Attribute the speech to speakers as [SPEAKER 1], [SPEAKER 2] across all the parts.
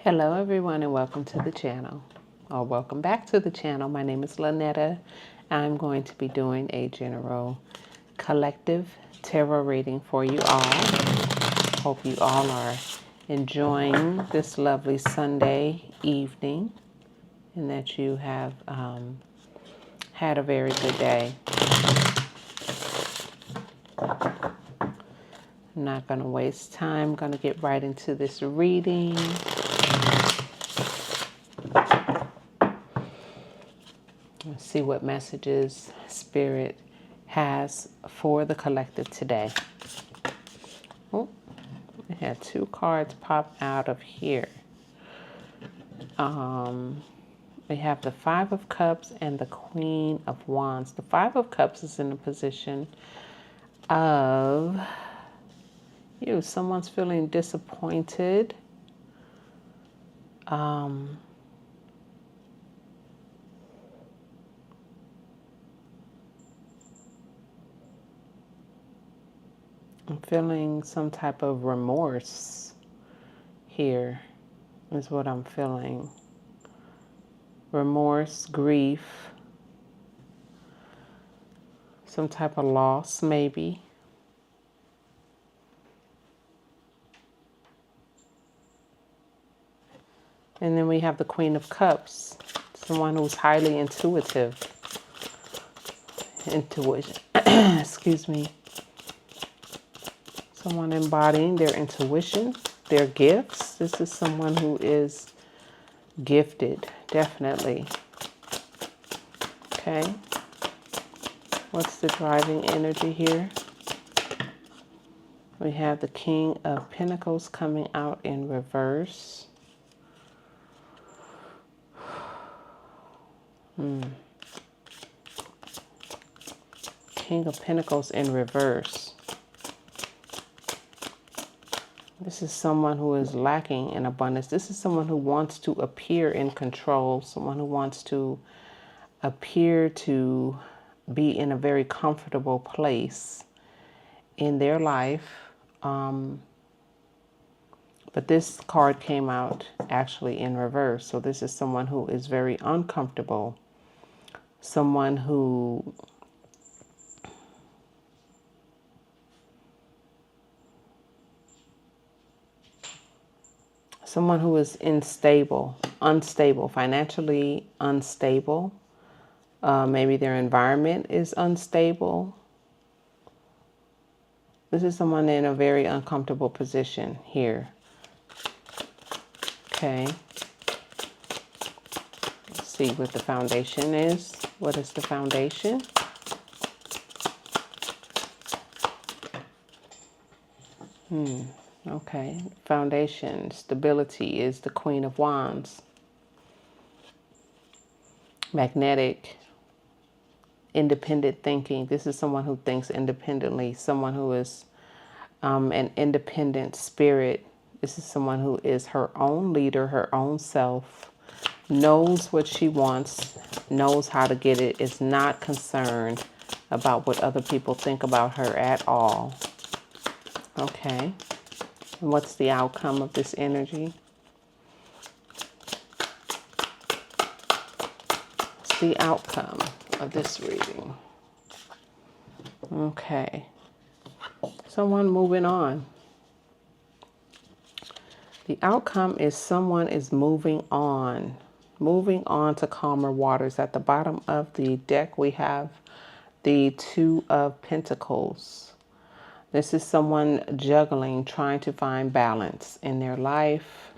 [SPEAKER 1] Hello everyone and welcome to the channel, or welcome back to the channel. My name is Lynetta. I'm going to be doing a general collective tarot reading for you all. Hope you all are enjoying this lovely Sunday evening and that you have had a very good day. I'm not going to waste time. I'm going to get right into this reading. Let's see what messages Spirit has for the collective today. Oh, we had two cards pop out of here. We have the Five of Cups and the Queen of Wands. The Five of Cups is in a position of someone's feeling disappointed. I'm feeling some type of remorse here is what I'm feeling. Remorse, grief, some type of loss maybe. And then we have the Queen of Cups, someone who's highly intuitive. Intuition, excuse me. Someone embodying their intuition, their gifts. This is someone who is gifted, definitely. Okay. What's the driving energy here? We have the King of Pentacles coming out in reverse. King of Pentacles in reverse. This is someone who is lacking in abundance. This is someone who wants to appear in control, someone who wants to appear to be in a very comfortable place in their life. But this card came out actually in reverse. So this is someone who is very uncomfortable. Someone who is unstable, financially unstable. Maybe their environment is unstable. This is someone in a very uncomfortable position here. Okay. Let's see what the foundation is. What is the foundation? Okay. Foundation, stability is the Queen of Wands. Magnetic, independent thinking. This is someone who thinks independently. Someone who is an independent spirit. This is someone who is her own leader, her own self, knows what she wants, knows how to get it, is not concerned about what other people think about her at all. Okay. And what's the outcome of this energy? What's the outcome of this reading? Okay. Someone moving on. The outcome is someone is moving on to calmer waters. At the bottom of the deck, we have the Two of Pentacles. This is someone juggling, trying to find balance in their life.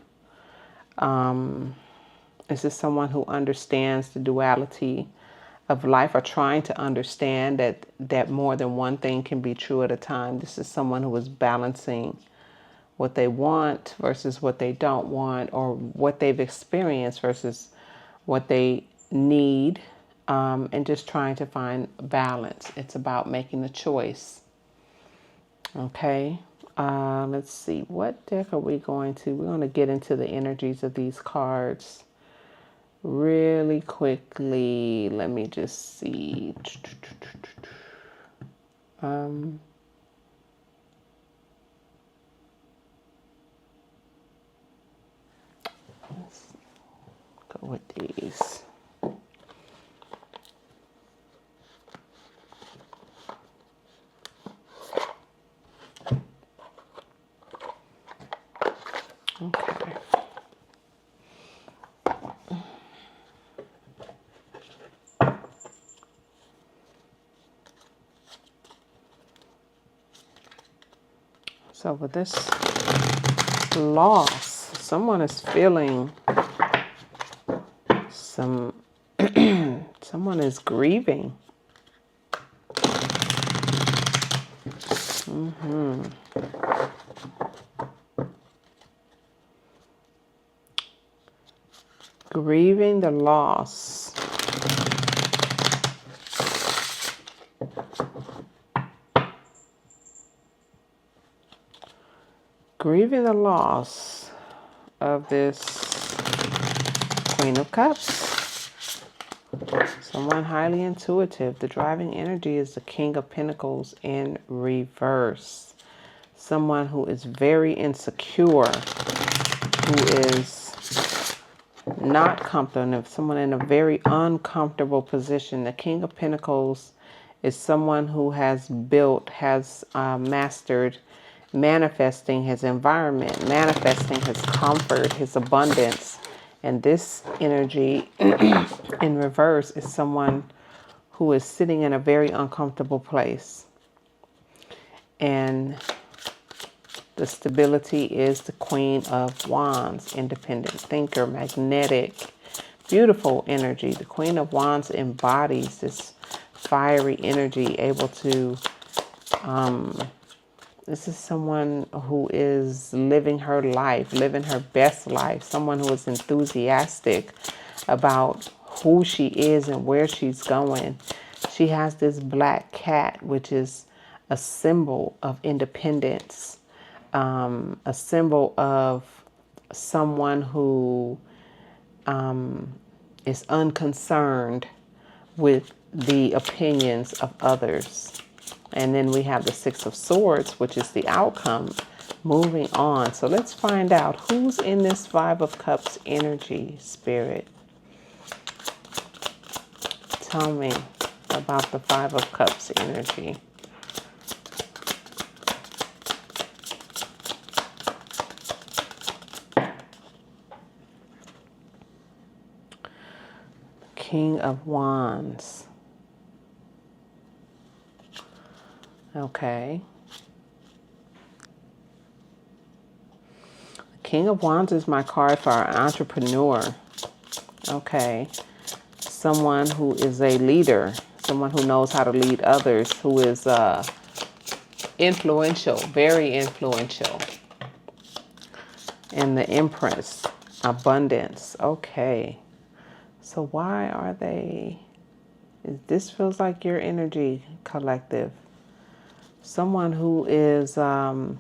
[SPEAKER 1] This is someone who understands the duality of life, or trying to understand that more than one thing can be true at a time. This is someone who is balancing what they want versus what they don't want, or what they've experienced versus what they need, and just trying to find balance. It's about making a choice. Okay, let's see. What deck are we going to? We're going to get into the energies of these cards really quickly. Let me just see. energies. Okay. So with this loss, someone is feeling someone is grieving. Grieving the loss. Grieving the loss of this Queen of Cups. Someone highly intuitive. The driving energy is the King of Pentacles in reverse. Someone who is very insecure, who is not comfortable, someone in a very uncomfortable position. The King of Pentacles is someone who has mastered manifesting his environment, manifesting his comfort, his abundance. And this energy in reverse is someone who is sitting in a very uncomfortable place. And the stability is the Queen of Wands, independent thinker, magnetic, beautiful energy. The Queen of Wands embodies this fiery energy, able to, this is someone who is living her life, living her best life, someone who is enthusiastic about who she is and where she's going. She has this black cat, which is a symbol of independence. A symbol of someone who is unconcerned with the opinions of others. And then we have the Six of Swords, which is the outcome, moving on. So let's find out who's in this Five of Cups energy, Spirit. Tell me about the Five of Cups energy. King of Wands. Okay. King of Wands is my card for our entrepreneur. Okay. Someone who is a leader. Someone who knows how to lead others. Who is influential. Very influential. And the Empress. Abundance. Okay. So why are they... This feels like your energy, collective. Someone who is an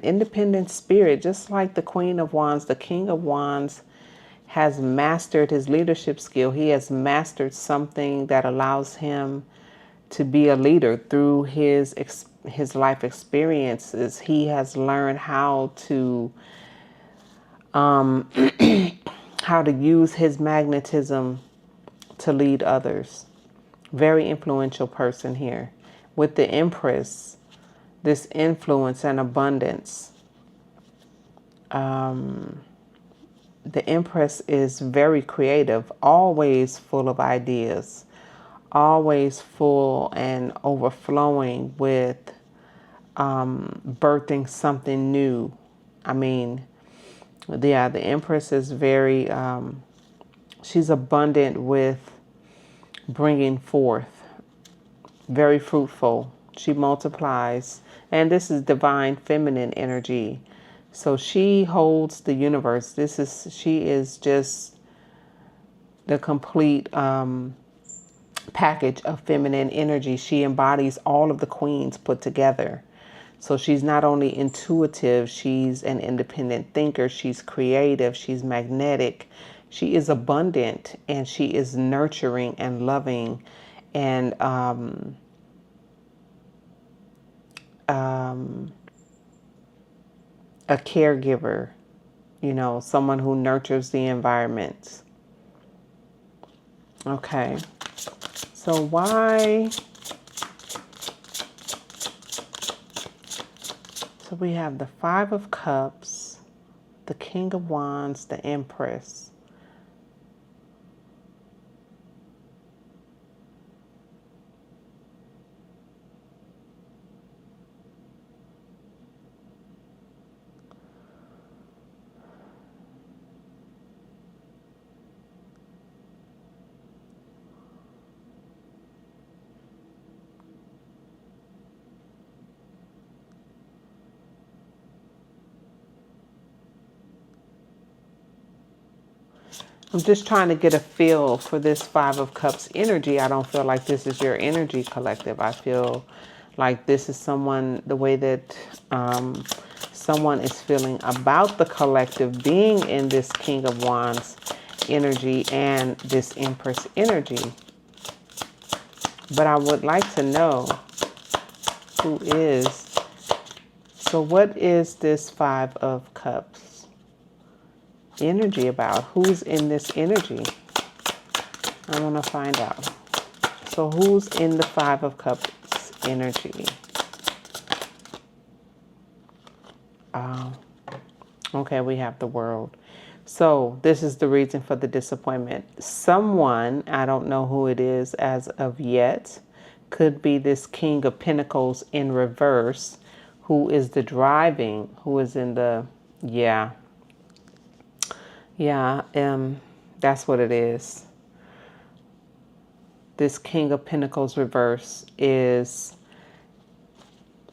[SPEAKER 1] independent spirit, just like the Queen of Wands. The King of Wands has mastered his leadership skill. He has mastered something that allows him to be a leader through his life experiences. He has learned how to how to use his magnetism to lead others. Very influential person here. With the Empress, this influence and abundance. The Empress is very creative, always full of ideas, always full and overflowing with birthing something new. I mean, yeah, the Empress is very, she's abundant with bringing forth, very fruitful. She multiplies. And this is divine feminine energy. So she holds the universe. She is just the complete package of feminine energy. She embodies all of the queens put together. So she's not only intuitive, she's an independent thinker, she's creative, she's magnetic, she is abundant, and she is nurturing and loving and a caregiver, you know, someone who nurtures the environment. Okay. So why? So we have the Five of Cups, the King of Wands, the Empress. I'm just trying to get a feel for this Five of Cups energy. I don't feel like this is your energy, collective. I feel like this is someone, the way that someone is feeling about the collective being in this King of Wands energy and this Empress energy. But I would like to know who is. So what is this Five of Cups energy about? Who's in this energy? I want to find out. So who's in the Five of Cups energy? Okay, we have the World. So this is the reason for the disappointment. Someone, I don't know who it is as of yet, could be this King of Pentacles in reverse, who is the driving, who is in the, yeah, that's what it is. This King of Pentacles reverse is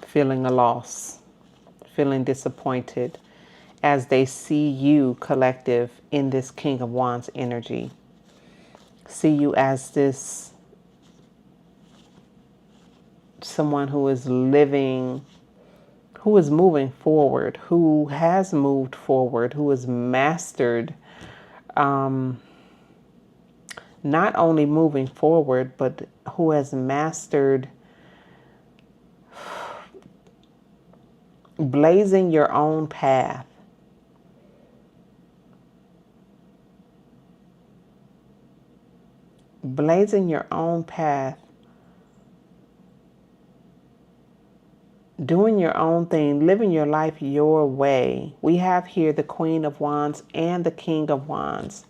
[SPEAKER 1] feeling a loss, feeling disappointed as they see you, collective, in this King of Wands energy. See you as this someone who is living, who is moving forward, who has moved forward, who has mastered not only moving forward, but who has mastered blazing your own path. Blazing your own path. Doing your own thing, living your life your way. We have here the Queen of Wands and the King of Wands.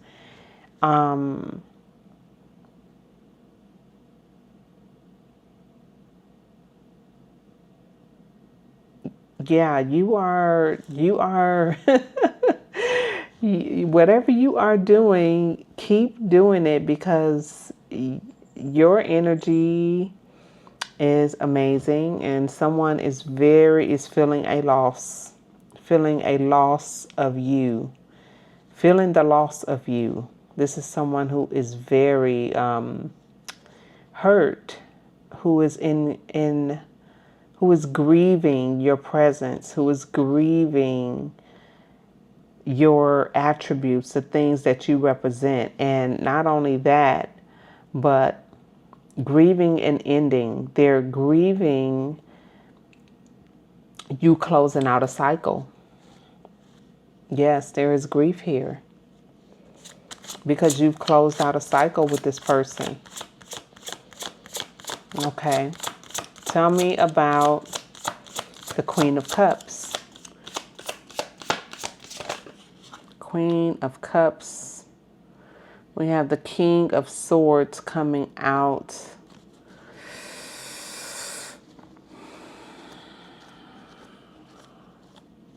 [SPEAKER 1] Yeah, you are whatever you are doing, keep doing it, because your energy is amazing, and someone is feeling a loss of you, feeling the loss of you. This is someone who is very hurt, who is who is grieving your presence, who is grieving your attributes, the things that you represent. And not only that, but grieving an ending. They're grieving you closing out a cycle. Yes, there is grief here because you've closed out a cycle with this person. Okay. Tell me about the Queen of Cups. Queen of Cups. We have the King of Swords coming out.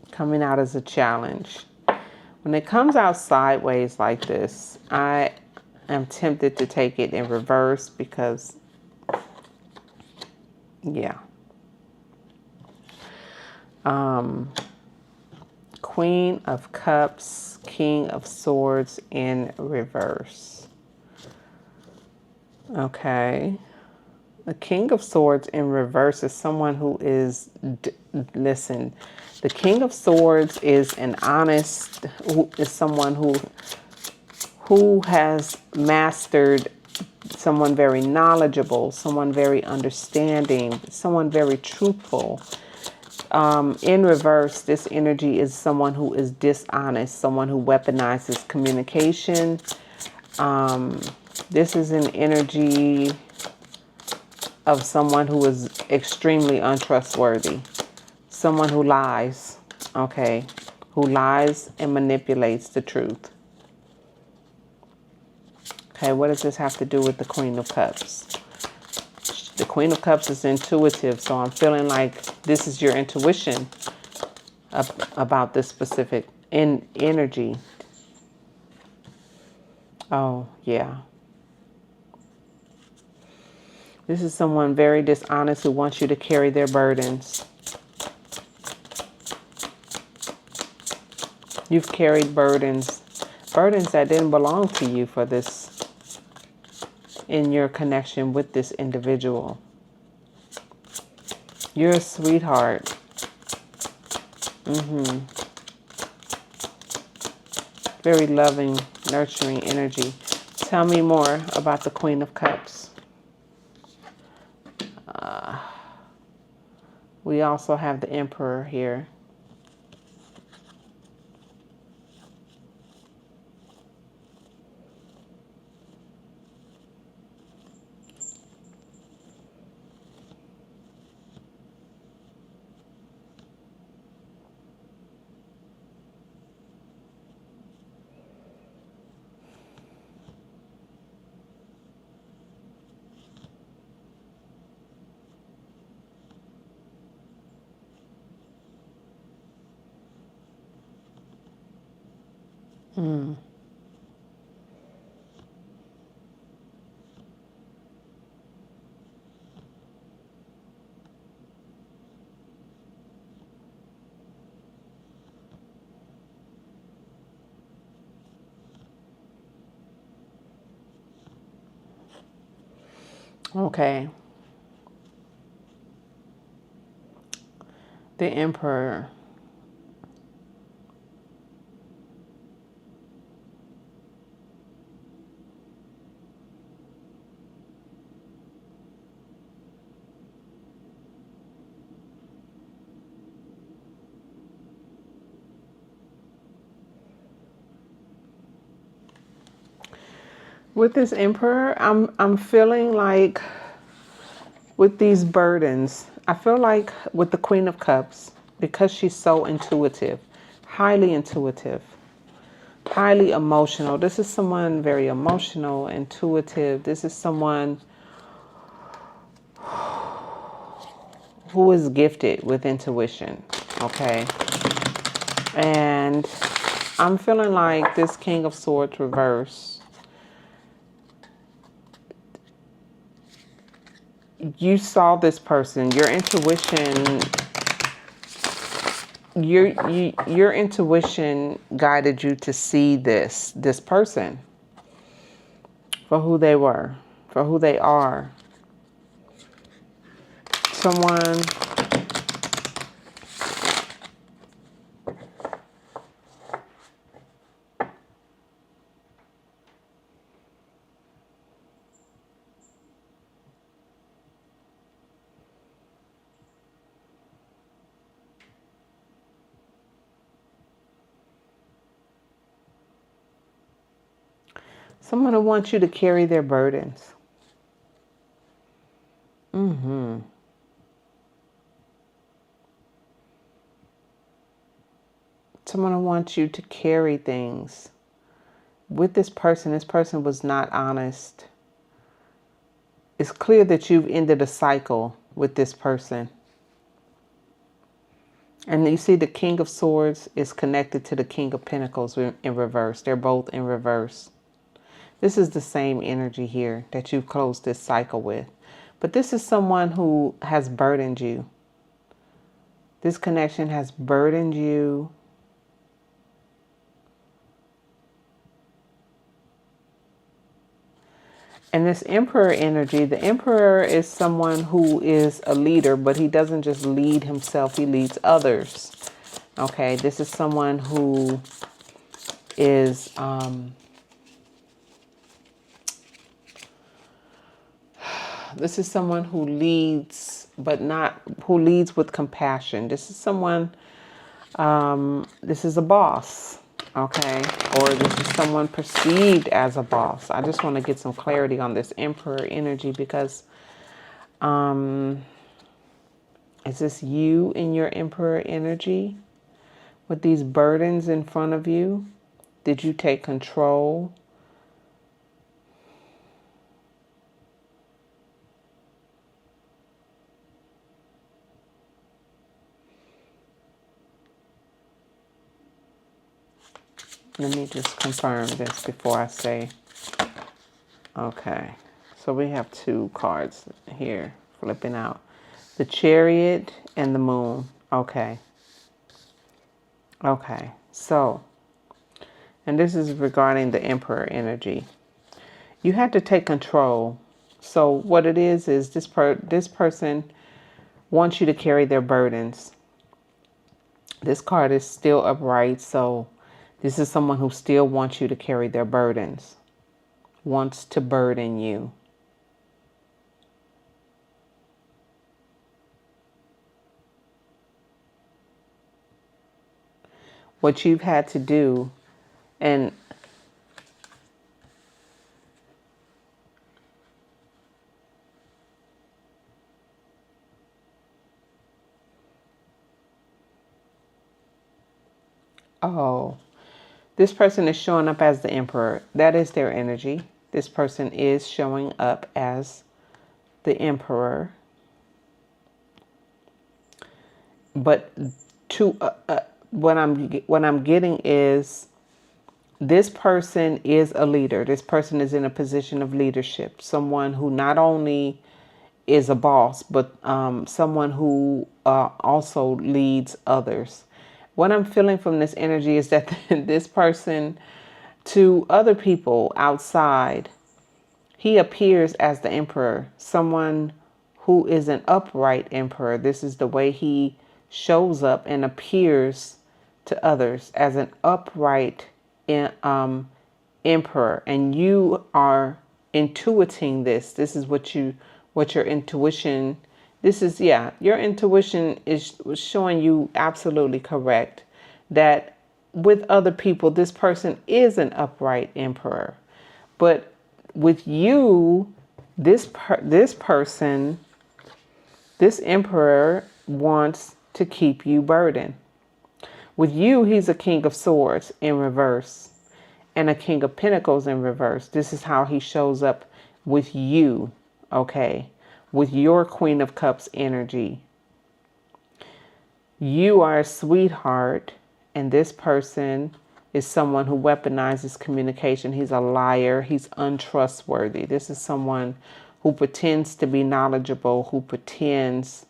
[SPEAKER 1] Coming out as a challenge. When it comes out sideways like this, I am tempted to take it in reverse because, yeah. Queen of Cups, King of Swords in reverse. Okay. The King of Swords in reverse is someone who is, listen, the King of Swords is an honest, is someone who has mastered, someone very knowledgeable, someone very understanding, someone very truthful. In reverse, this energy is someone who is dishonest, someone who weaponizes communication, This is an energy of someone who is extremely untrustworthy. Someone who lies, okay? Who lies and manipulates the truth. Okay, what does this have to do with the Queen of Cups? The Queen of Cups is intuitive, so I'm feeling like this is your intuition about this specific energy. Oh, yeah. This is someone very dishonest who wants you to carry their burdens. You've carried burdens that didn't belong to you for this, in your connection with this individual. You're a sweetheart. Very loving, nurturing energy. Tell me more about the Queen of Cups. We also have the Emperor here. Okay. The Emperor. With this Emperor, I'm feeling like with these burdens, I feel like with the Queen of Cups, because she's so intuitive, highly emotional. This is someone very emotional, intuitive. This is someone who is gifted with intuition, okay? And I'm feeling like this King of Swords reverse, you saw this person, your intuition, your intuition guided you to see this person for who they were, for who they are. Someone who wants you to carry their burdens. Someone who wants you to carry things. With this person was not honest. It's clear that you've ended a cycle with this person. And you see the King of Swords is connected to the King of Pentacles in reverse. They're both in reverse. This is the same energy here that you've closed this cycle with. But this is someone who has burdened you. This connection has burdened you. And this Emperor energy, the Emperor is someone who is a leader, but he doesn't just lead himself, he leads others. Okay, this is someone who is this is someone who leads, but not who leads with compassion. This is someone, this is a boss. Okay, or this is someone perceived as a boss. I just want to get some clarity on this Emperor energy because is this you in your Emperor energy with these burdens in front of you? Did you take control? Let me just confirm this before I say. Okay, so we have two cards here flipping out. The Chariot and the Moon. Okay. Okay, so, and this is regarding the Emperor energy. You had to take control. So what it is this person wants you to carry their burdens. This card is still upright, so this is someone who still wants you to carry their burdens, wants to burden you. What you've had to do, and oh, this person is showing up as the Emperor. That is their energy. This person is showing up as the Emperor. But to what I'm getting is this person is a leader. This person is in a position of leadership. Someone who not only is a boss, but someone who also leads others. What I'm feeling from this energy is that this person, to other people outside, he appears as the Emperor, someone who is an upright Emperor. This is the way he shows up and appears to others as an upright Emperor. And you are intuiting this. This is what your intuition, this is, yeah, your intuition is showing you absolutely correct that with other people, this person is an upright Emperor. But with you, this person, this Emperor wants to keep you burdened. With you, he's a King of Swords in reverse and a King of Pentacles in reverse. This is how he shows up with you, okay? With your Queen of Cups energy. You are a sweetheart, and this person is someone who weaponizes communication. He's a liar. He's untrustworthy. This is someone who pretends to be knowledgeable, who pretends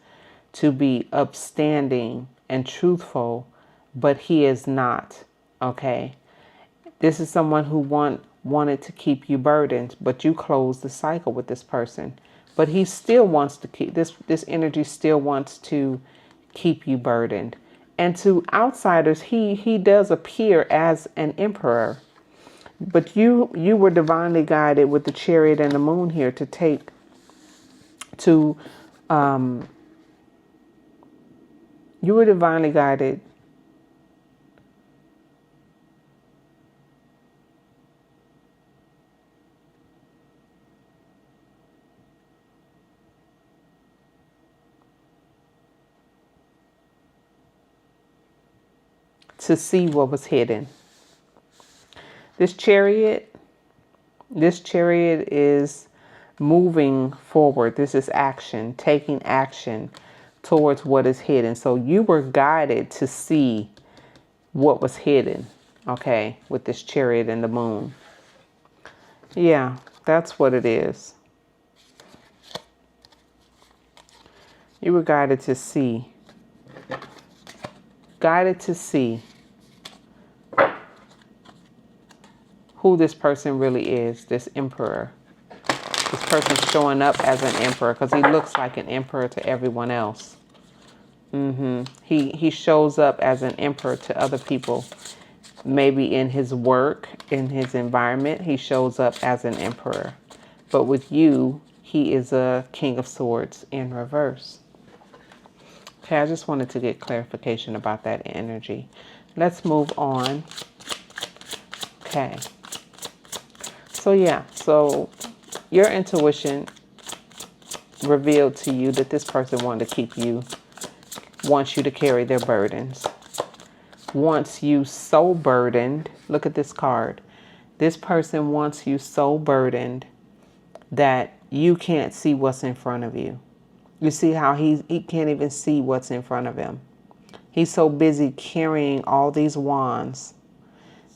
[SPEAKER 1] to be upstanding and truthful, but he is not, okay? This is someone who wanted to keep you burdened, but you closed the cycle with this person. But he still wants to keep, this energy still wants to keep you burdened. And to outsiders, he does appear as an Emperor. But you were divinely guided with the Chariot and the Moon here to take, you were divinely guided to see what was hidden. This chariot is moving forward. This is action, taking action towards what is hidden. So you were guided to see what was hidden, okay, with this Chariot and the Moon. Yeah, that's what it is. You were guided to see. Guided to see who this person really is, this Emperor. This person's showing up as an Emperor because he looks like an Emperor to everyone else. He shows up as an Emperor to other people. Maybe in his work, in his environment, he shows up as an Emperor. But with you, he is a King of Swords in reverse. Okay, I just wanted to get clarification about that energy. Let's move on. Okay. So yeah, so your intuition revealed to you that this person wanted to keep you, wants you to carry their burdens, wants you so burdened. Look at this card. This person wants you so burdened that you can't see what's in front of you. You see how he can't even see what's in front of him. He's so busy carrying all these wands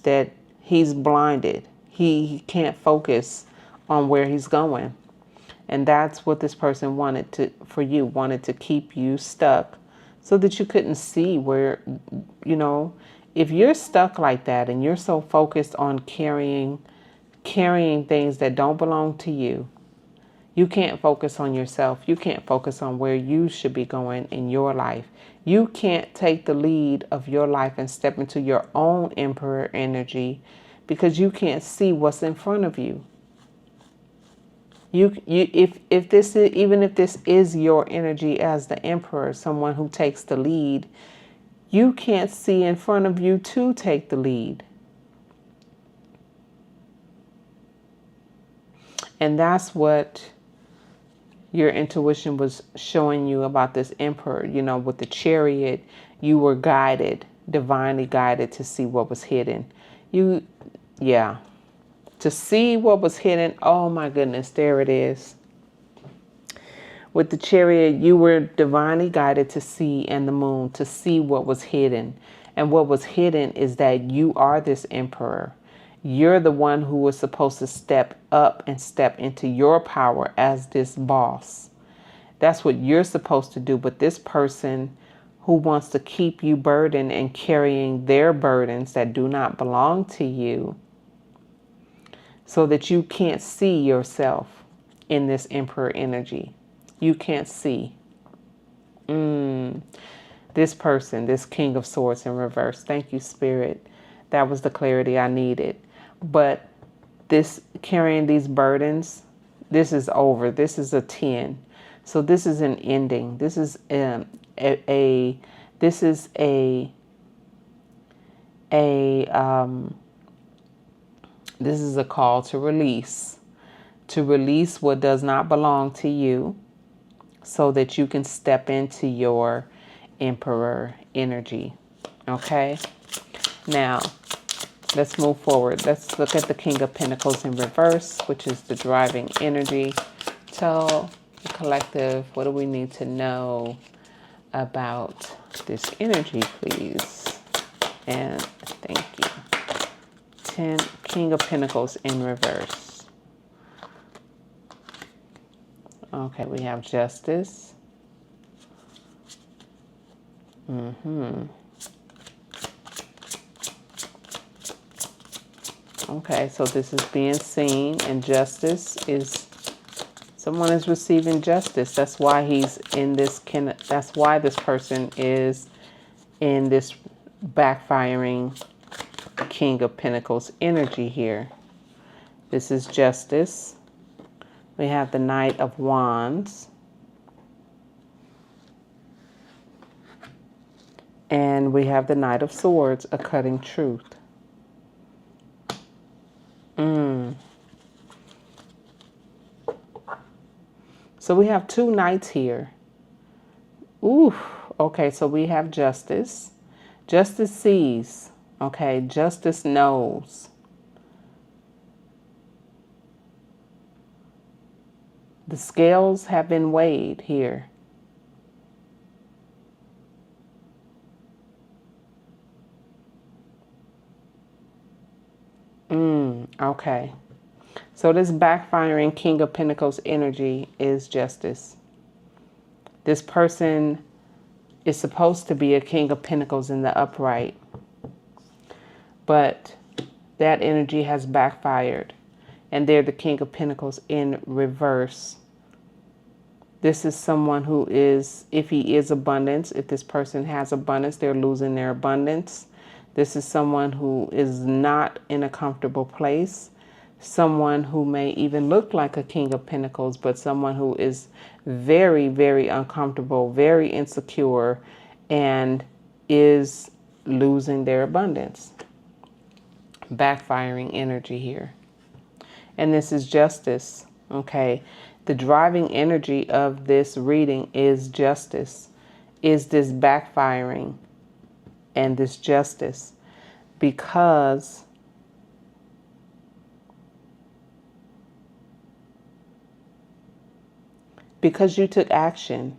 [SPEAKER 1] that he's blinded. He can't focus on where he's going. And that's what this person wanted to keep you stuck so that you couldn't see where, if you're stuck like that and you're so focused on carrying things that don't belong to you, you can't focus on yourself. You can't focus on where you should be going in your life. You can't take the lead of your life and step into your own emperor energy because you can't see what's in front of you. If this is, even if this is your energy as the emperor, someone who takes the lead, you can't see in front of you to take the lead. And that's what your intuition was showing you about this emperor. With the chariot, you were guided, divinely guided to see what was hidden. To see what was hidden. Oh my goodness, there it is. With the chariot, you were divinely guided to see, and the moon, to see what was hidden. And what was hidden is that you are this emperor. You're the one who was supposed to step up and step into your power as this boss. That's what you're supposed to do. But this person who wants to keep you burdened and carrying their burdens that do not belong to you, so that you can't see yourself in this emperor energy. You can't see. This person, this King of Swords in reverse. Thank you, Spirit. That was the clarity I needed. But this carrying these burdens, this is over. This is a 10. So this is an ending. This is this is a call to release what does not belong to you so that you can step into your emperor energy. Okay? Now, let's move forward. Let's look at the King of Pentacles in reverse, which is the driving energy. Tell the collective, what do we need to know about this energy, please? And thank you. King of Pentacles in reverse. Okay, we have Justice. Okay, so this is being seen, and justice is, someone is receiving justice. That's why he's in this, that's why this person is in this backfiring King of Pentacles energy here. This is justice. We have the Knight of Wands. And we have the Knight of Swords, a cutting truth. So we have two knights here. Ooh, okay, so we have justice. Justice sees, okay, justice knows. The scales have been weighed here. Okay. So this backfiring King of Pentacles energy is justice. This person is supposed to be a King of Pentacles in the upright, but that energy has backfired, and they're the King of Pentacles in reverse. This is someone who is, if he is abundance, if this person has abundance, they're losing their abundance. This is someone who is not in a comfortable place. Someone who may even look like a King of Pentacles, but someone who is very, very uncomfortable, very insecure, and is losing their abundance. backfiring energy here. And this is justice, okay? The driving energy of this reading is justice, is this backfiring and this justice, because you took action.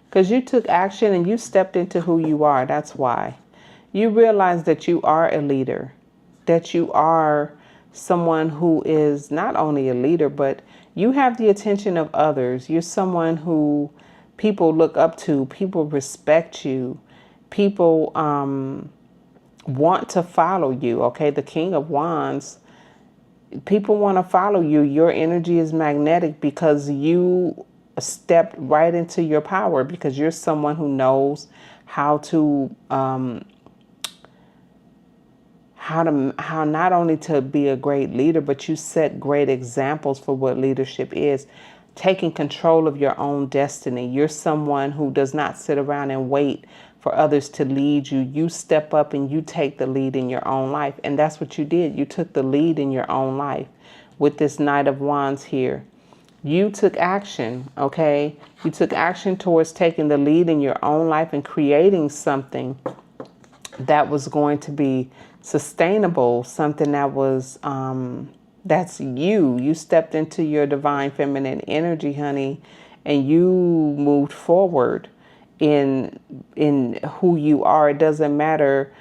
[SPEAKER 1] Because you took action and you stepped into who you are. That's why. You realize that you are a leader, that you are someone who is not only a leader, but you have the attention of others. You're someone who people look up to, people respect you, people want to follow you, okay? The King of Wands, people want to follow you. Your energy is magnetic because you stepped right into your power, because you're someone who knows how to how not only to be a great leader, but you set great examples for what leadership is. Taking control of your own destiny. You're someone who does not sit around and wait for others to lead you. You step up and you take the lead in your own life. And that's what you did. You took the lead in your own life with this Knight of Wands here. You took action, okay? You took action towards taking the lead in your own life and creating something that was going to be sustainable, something that was, that's you. You stepped into your divine feminine energy, honey, and you moved forward in who you are. It doesn't matter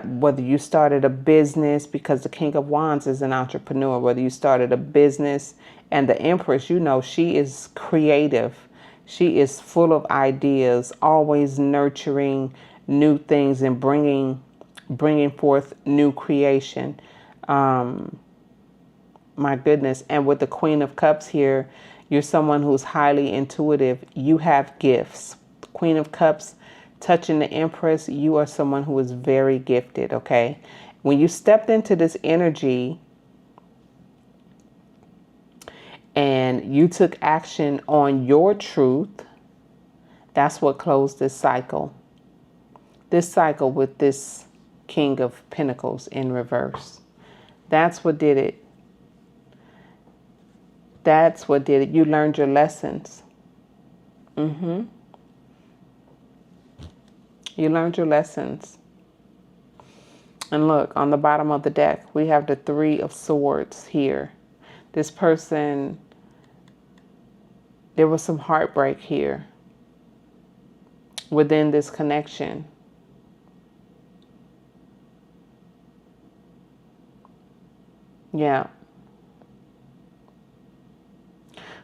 [SPEAKER 1] whether you started a business, because the King of Wands is an entrepreneur, whether you started a business, and the Empress, you know, she is creative. She is full of ideas, always nurturing new things and bringing forth new creation. My goodness. And with the Queen of Cups here, you're someone who's highly intuitive. You have gifts. Queen of Cups touching the Empress, you are someone who is very gifted, okay? When you stepped into this energy and you took action on your truth, that's what closed this cycle. This cycle with this King of Pentacles in reverse. That's what did it. That's what did it. You learned your lessons. You learned your lessons. And look, on the bottom of the deck, we have the Three of Swords here. This person, there was some heartbreak here within this connection. Yeah.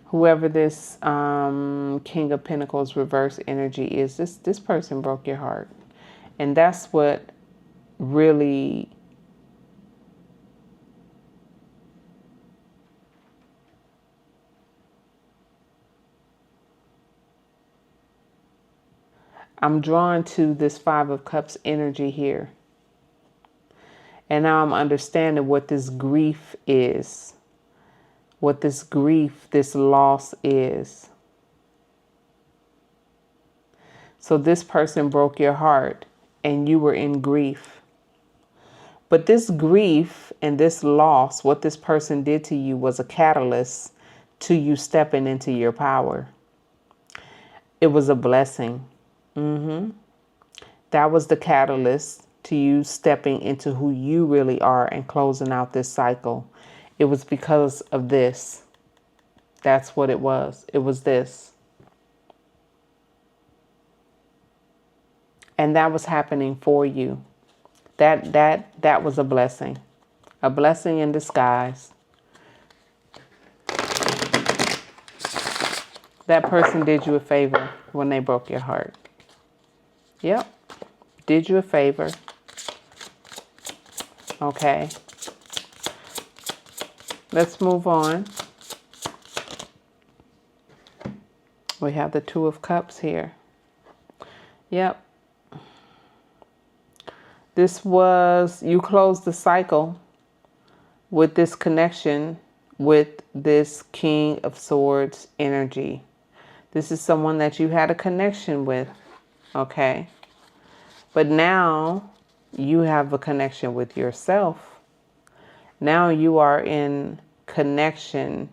[SPEAKER 1] Whoever this King of Pentacles reverse energy is, this person broke your heart. And that's what really I'm drawn to this Five of Cups energy here. And now I'm understanding what this grief is. What this grief, this loss is. So this person broke your heart and you were in grief. But this grief and this loss, what this person did to you was a catalyst to you stepping into your power. It was a blessing. That was the catalyst to you stepping into who you really are and closing out this cycle. It was because of this. That's what it was. It was this. And that was happening for you. That was a blessing. A blessing in disguise. That person did you a favor when they broke your heart. Yep. Did you a favor. Okay. Let's move on. We have the Two of Cups here. Yep. This was, you closed the cycle with this connection with this King of Swords energy. This is someone that you had a connection with. Okay. But now You have a connection with yourself. Now you are in connection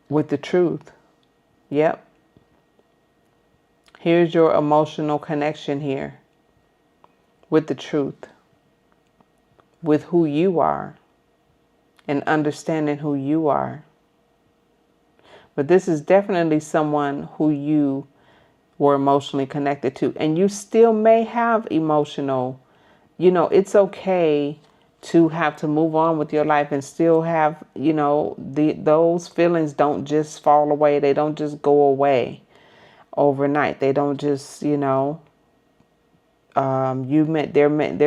[SPEAKER 1] with the truth. Yep. Here's your emotional connection here with the truth, with who you are and understanding who you are. But this is definitely someone who you were emotionally connected to, and you still may have emotional, it's okay to have to move on with your life and still have, those feelings don't just fall away. They don't just go away overnight. They don't just, there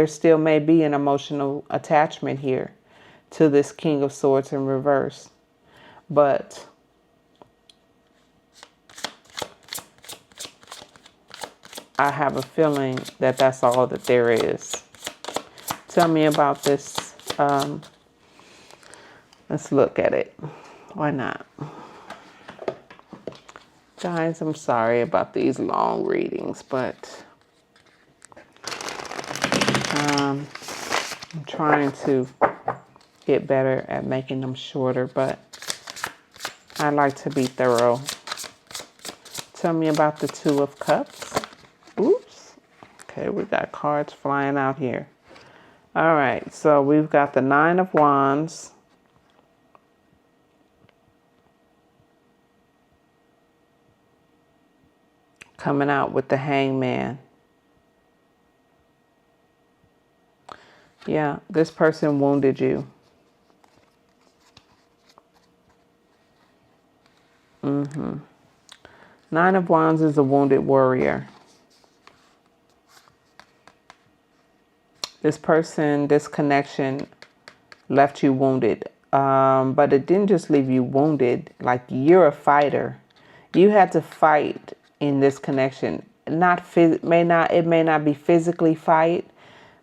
[SPEAKER 1] still may be an emotional attachment here to this King of Swords in reverse. But I have a feeling that that's all that there is. Tell me about this. Let's look at it. Why not? Guys, I'm sorry about these long readings, but I'm trying to get better at making them shorter, but I like to be thorough. Tell me about the Two of Cups. Oops. Okay, we got cards flying out here. All right, so we've got the Nine of Wands. Coming out with the Hangman. Yeah, this person wounded you. Nine of Wands is a wounded warrior. This person, this connection left you wounded. But it didn't just leave you wounded. Like, you're a fighter. You had to fight in this connection. It may not be physically fight,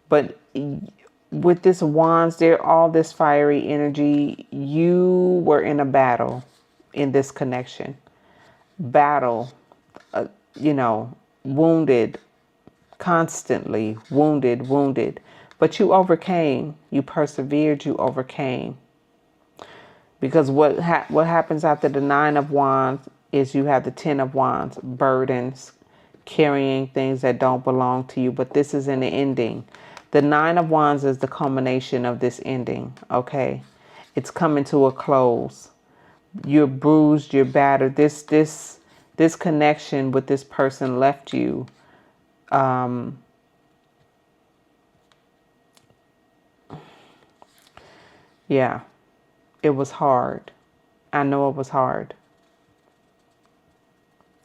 [SPEAKER 1] but with this wands, there all this fiery energy. You were in a battle in this connection. Battle, wounded, constantly wounded. But you overcame. You persevered. You overcame. Because what happens after the Nine of Wands is you have the Ten of Wands, burdens, carrying things that don't belong to you. But this is an ending. The Nine of Wands is the culmination of this ending, okay? It's coming to a close. You're bruised, you're battered. This connection with this person left you. Yeah, it was hard. I know it was hard.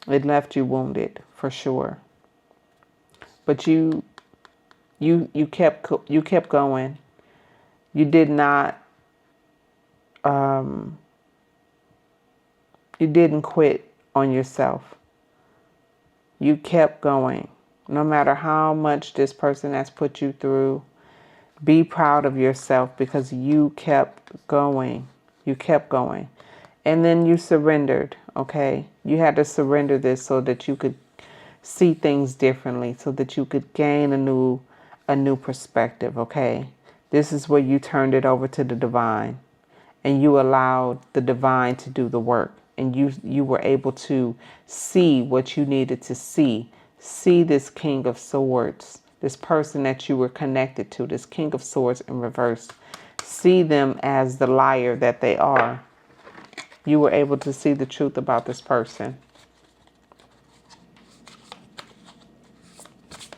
[SPEAKER 1] It left you wounded, for sure. But you kept going. You did not. You didn't quit on yourself. You kept going, no matter how much this person has put you through. Be proud of yourself because you kept going. You kept going. And then you surrendered, okay? You had to surrender this so that you could see things differently, so that you could gain a new perspective, okay? This is where you turned it over to the divine and you allowed the divine to do the work. And you were able to see what you needed to see. See this King of Swords, this person that you were connected to, this King of Swords in reverse. See them as the liar that they are. You were able to see the truth about this person.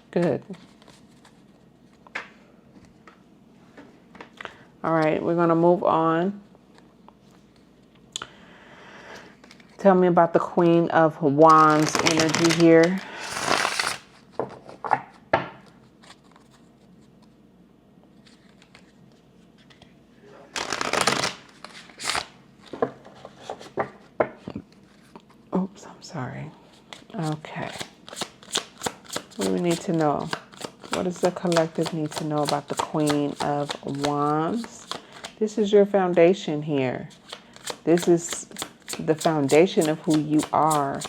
[SPEAKER 1] Good. All right, we're going to move on. Tell me about the Queen of Wands energy here. Oops, I'm sorry. Okay. What do we need to know? What does the collective need to know about the Queen of Wands? This is your foundation here. This is the foundation of who you are.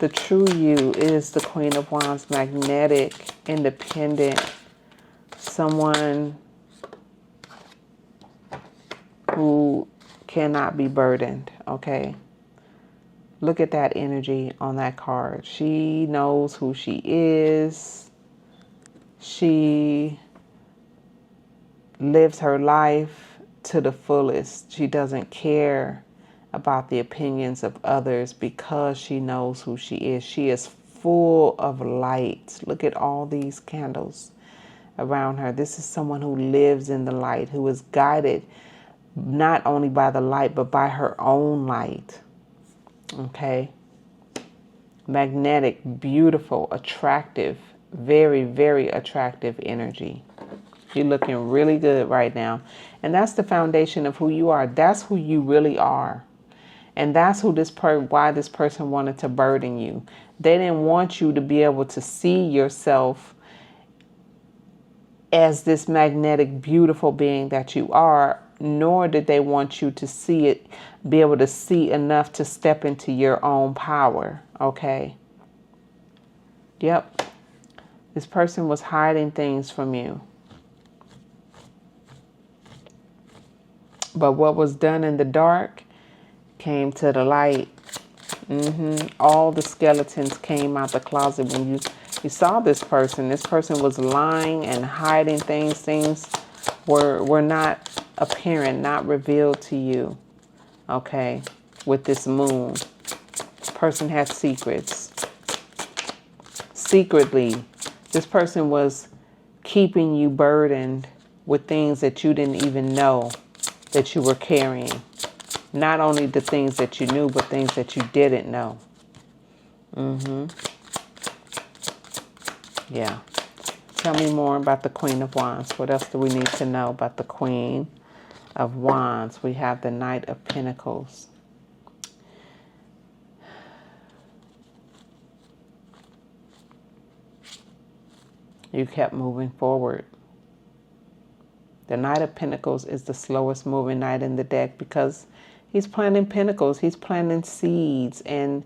[SPEAKER 1] The true you is the Queen of Wands, magnetic, independent, someone who cannot be burdened, okay? Look at that energy on that card. She knows who she is. She lives her life to the fullest. She doesn't care about the opinions of others because she knows who she is. She is full of light. Look at all these candles around her. This is someone who lives in the light, who is guided not only by the light, but by her own light. Okay? Magnetic, beautiful, attractive, very, very attractive energy. You're looking really good right now. And that's the foundation of who you are. That's who you really are. And that's who why this person wanted to burden you. They didn't want you to be able to see yourself as this magnetic, beautiful being that you are, nor did they want you to see it, be able to see enough to step into your own power. Okay? Yep. This person was hiding things from you. But what was done in the dark came to the light. All the skeletons came out the closet when you saw this person. This person was lying and hiding things. Things were not apparent, not revealed to you. Okay, with this moon. This person had secrets. Secretly, this person was keeping you burdened with things that you didn't even know that you were carrying. Not only the things that you knew, but things that you didn't know. Yeah. Tell me more about the Queen of Wands. What else do we need to know about the Queen of Wands? We have the Knight of Pentacles. You kept moving forward. The Knight of Pentacles is the slowest moving knight in the deck because he's planting pentacles. He's planting seeds. And,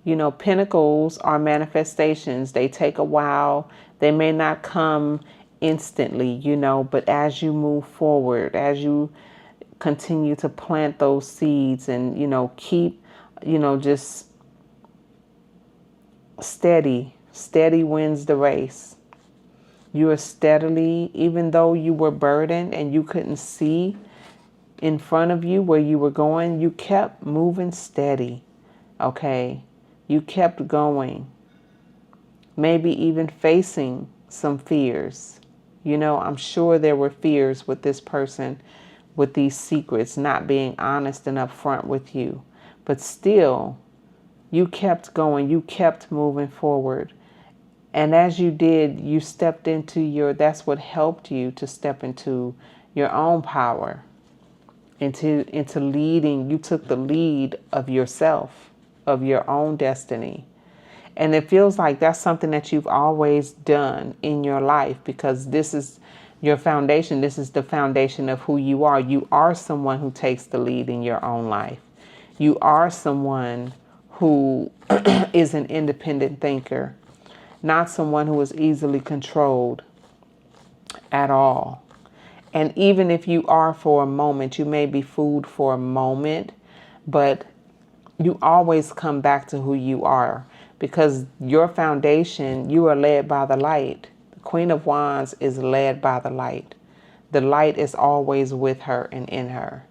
[SPEAKER 1] you know, pentacles are manifestations. They take a while. They may not come instantly, you know, but as you move forward, as you continue to plant those seeds and, you know, keep, you know, just steady wins the race. You are steadily, even though you were burdened and you couldn't see in front of you where you were going, you kept moving steady, okay? You kept going, maybe even facing some fears. You know, I'm sure there were fears with this person, with these secrets, not being honest and upfront with you. But still, you kept going, you kept moving forward. And as you did, you stepped into that's what helped you to step into your own power, into leading. You took the lead of yourself, of your own destiny. And it feels like that's something that you've always done in your life because this is your foundation. This is the foundation of who you are. You are someone who takes the lead in your own life. You are someone who is an independent thinker. Not someone who is easily controlled at all. And even if you are for a moment, you may be fooled for a moment, but you always come back to who you are because your foundation, you are led by the light. The Queen of Wands is led by the light. The light is always with her and in her.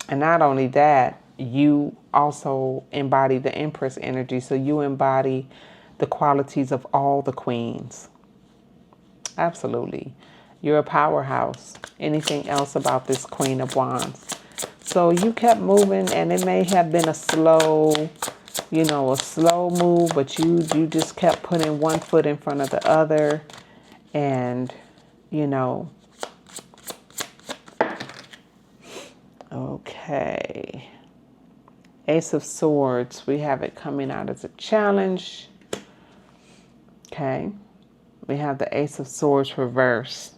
[SPEAKER 1] And not only that, you also embody the Empress energy. So you embody the qualities of all the queens. Absolutely. You're a powerhouse. Anything else about this Queen of Wands? So you kept moving and it may have been a slow move, but you just kept putting one foot in front of the other. And, you know, okay. Ace of Swords, we have it coming out as a challenge. Okay. We have the Ace of Swords reverse.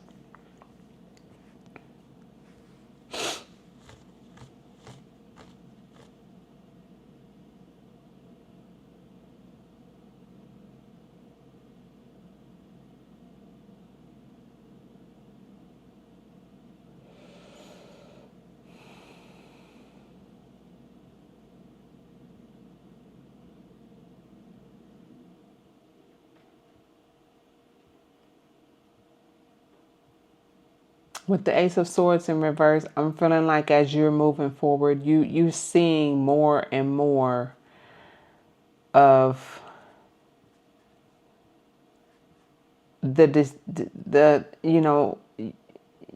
[SPEAKER 1] With the Ace of Swords in reverse, I'm feeling like as you're moving forward, you're seeing more and more of the you know,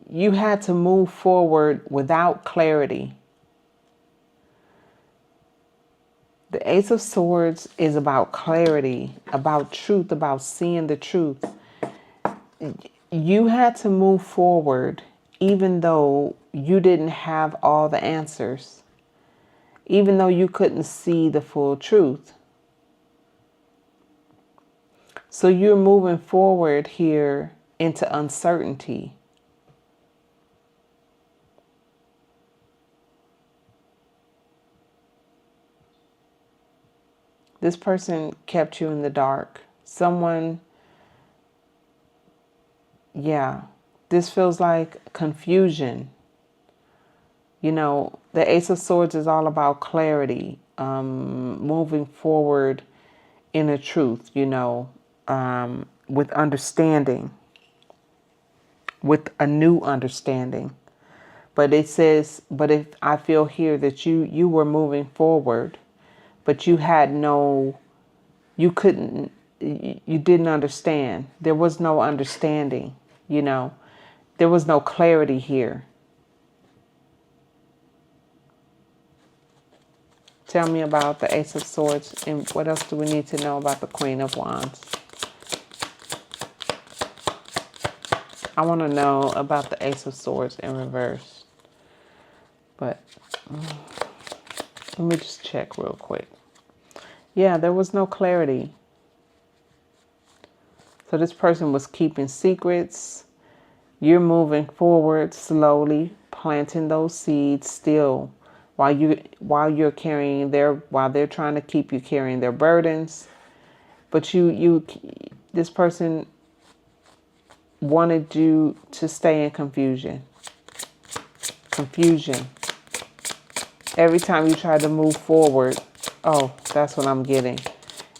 [SPEAKER 1] you had to move forward without clarity. The Ace of Swords is about clarity, about truth, about seeing the truth. You had to move forward even though you didn't have all the answers, even though you couldn't see the full truth. So you're moving forward here into uncertainty. This person kept you in the dark. Someone, yeah, this feels like confusion. You know, the Ace of Swords is all about clarity, moving forward in the truth, you know, with understanding, with a new understanding. But it says, but if I feel here that you were moving forward, but you had no, you couldn't, you didn't understand. There was no understanding, you know, there was no clarity here. Tell me about the Ace of Swords, and what else do we need to know about the Queen of Wands? I want to know about the Ace of Swords in reverse. But let me just check real quick. Yeah, there was no clarity. So this person was keeping secrets. You're moving forward slowly, planting those seeds still while you're carrying while they're trying to keep you carrying their burdens. But this person wanted you to stay in confusion. Confusion. Every time you tried to move forward, oh, that's what I'm getting.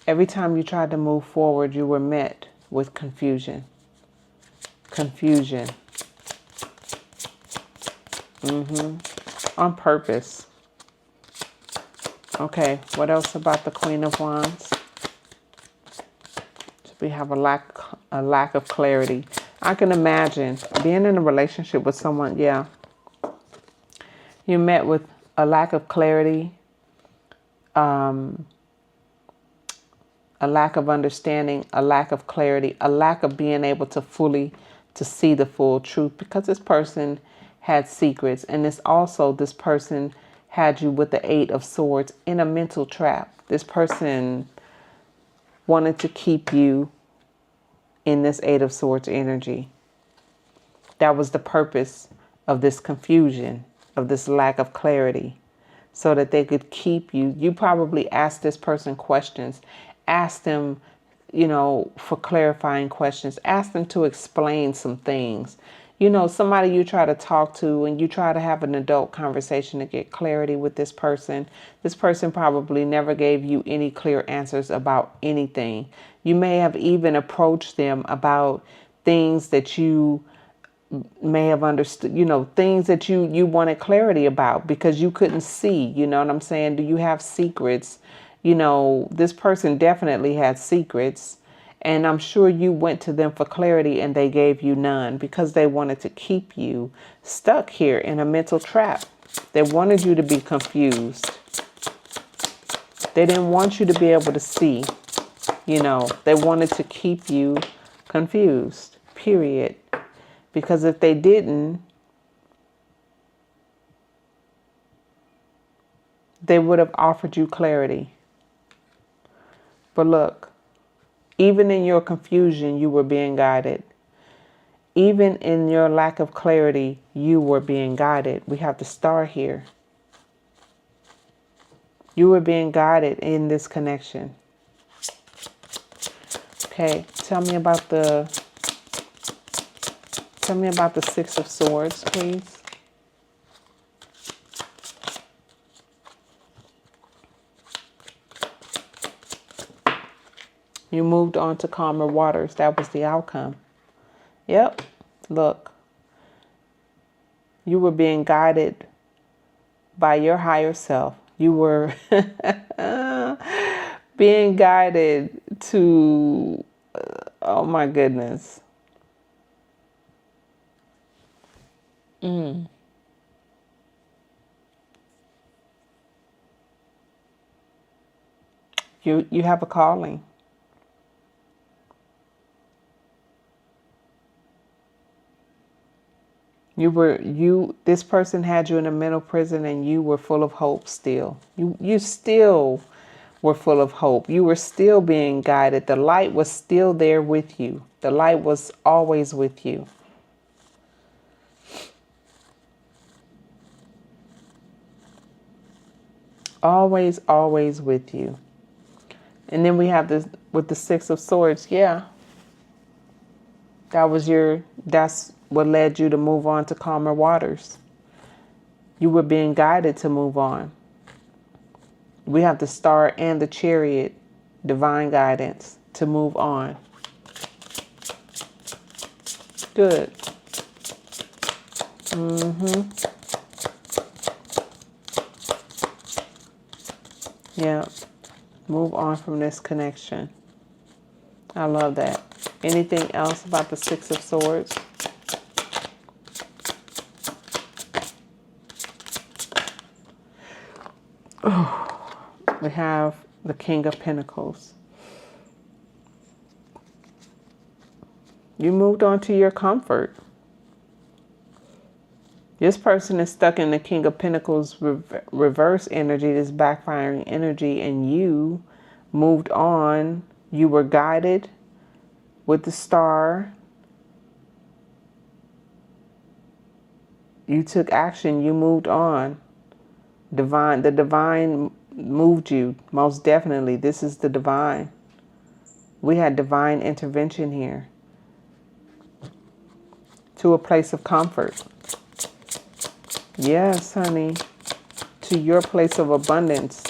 [SPEAKER 1] Every time you tried to move forward, you were met with confusion. Confusion. On purpose. Okay, what else about the Queen of Wands? So we have a lack of clarity. I can imagine being in a relationship with someone, yeah. You met with a lack of clarity, a lack of understanding, a lack of clarity, a lack of being able to fully to see the full truth, because this person had secrets, and this person had you with the Eight of Swords in a mental trap. This person wanted to keep you in this Eight of Swords energy. That was the purpose of this confusion, of this lack of clarity, so that they could keep you. You probably asked this person questions, asked them, you know, for clarifying questions, asked them to explain some things. You know, somebody you try to talk to and you try to have an adult conversation to get clarity with this person. This person probably never gave you any clear answers about anything. You may have even approached them about things that you may have understood, you know, things that you wanted clarity about because you couldn't see, you know what I'm saying? Do you have secrets? You know, this person definitely had secrets, and I'm sure you went to them for clarity and they gave you none because they wanted to keep you stuck here in a mental trap. They wanted you to be confused. They didn't want you to be able to see, you know, they wanted to keep you confused, period. Because if they didn't, they would have offered you clarity. But look, even in your confusion, you were being guided. Even in your lack of clarity, you were being guided. We have to start here. You were being guided in this connection. Okay, tell me about the Six of Swords, please. You moved on to calmer waters. That was the outcome. Yep. Look, You were being guided by your higher self. You were being guided to, oh my goodness. You have a calling. This person had you in a mental prison and you were full of hope still. You still were full of hope. You were still being guided. The light was still there with you. The light was always with you. Always, always with you. And then we have this with the Six of Swords. Yeah. That's what led you to move on to calmer waters. You were being guided to move on. We have the Star and the Chariot, divine guidance to move on. Good. Yeah. Move on from this connection. I love that. Anything else about the Six of Swords? We have the King of Pentacles. You moved on to your comfort. This person is stuck in the King of Pentacles reverse energy, this backfiring energy, and you moved on. You were guided with the Star. You took action. You moved on. The divine moved you, most definitely. This is the divine. We had divine intervention here to a place of comfort. Yes, honey. To your place of abundance,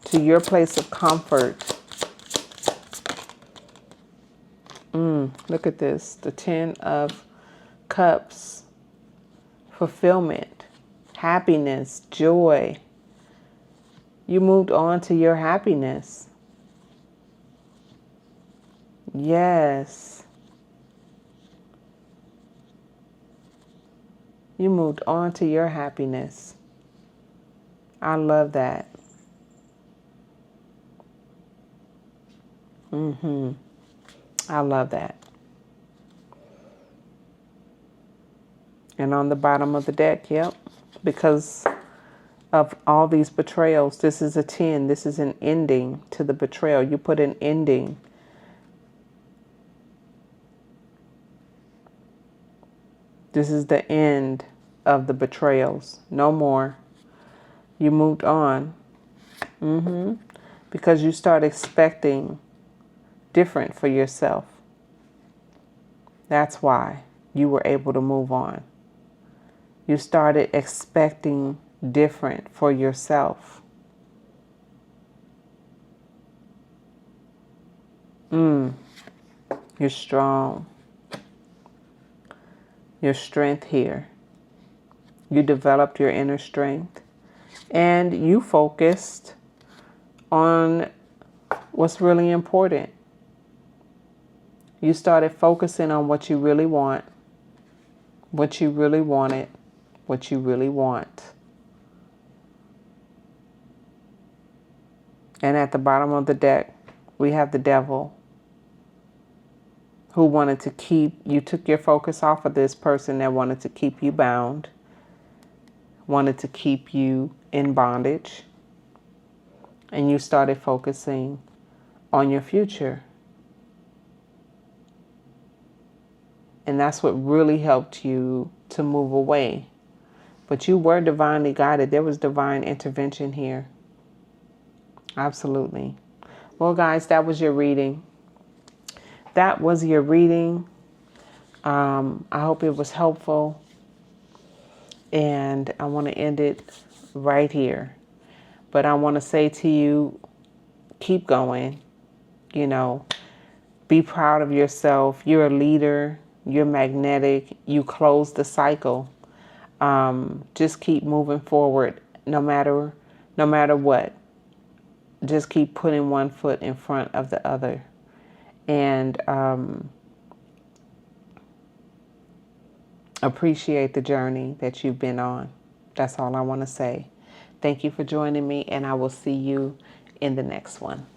[SPEAKER 1] to your place of comfort. Look at this. The Ten of Cups. Fulfillment, happiness, joy. You moved on to your happiness. Yes. You moved on to your happiness. I love that. I love that. And on the bottom of the deck, yep, because of all these betrayals, this is a 10. This is an ending to the betrayal. You put an ending. This is the end of the betrayals. No more. You moved on. Because you start expecting different for yourself. That's why you were able to move on. You started expecting different for yourself. You're strong. Your strength here. You developed your inner strength. And you focused on what's really important. You started focusing on what you really want. What you really wanted. What you really want. And at the bottom of the deck, we have the Devil, who wanted to keep, you took your focus off of this person that wanted to keep you bound, wanted to keep you in bondage, and you started focusing on your future. And that's what really helped you to move away. But you were divinely guided. There was divine intervention here. Absolutely. Well, guys, that was your reading. That was your reading. I hope it was helpful. And I want to end it right here. But I want to say to you, keep going. You know, be proud of yourself. You're a leader. You're magnetic. You close the cycle Just keep moving forward, no matter what. Just keep putting one foot in front of the other, and appreciate the journey that you've been on. That's all I want to say. Thank you for joining me, and I will see you in the next one.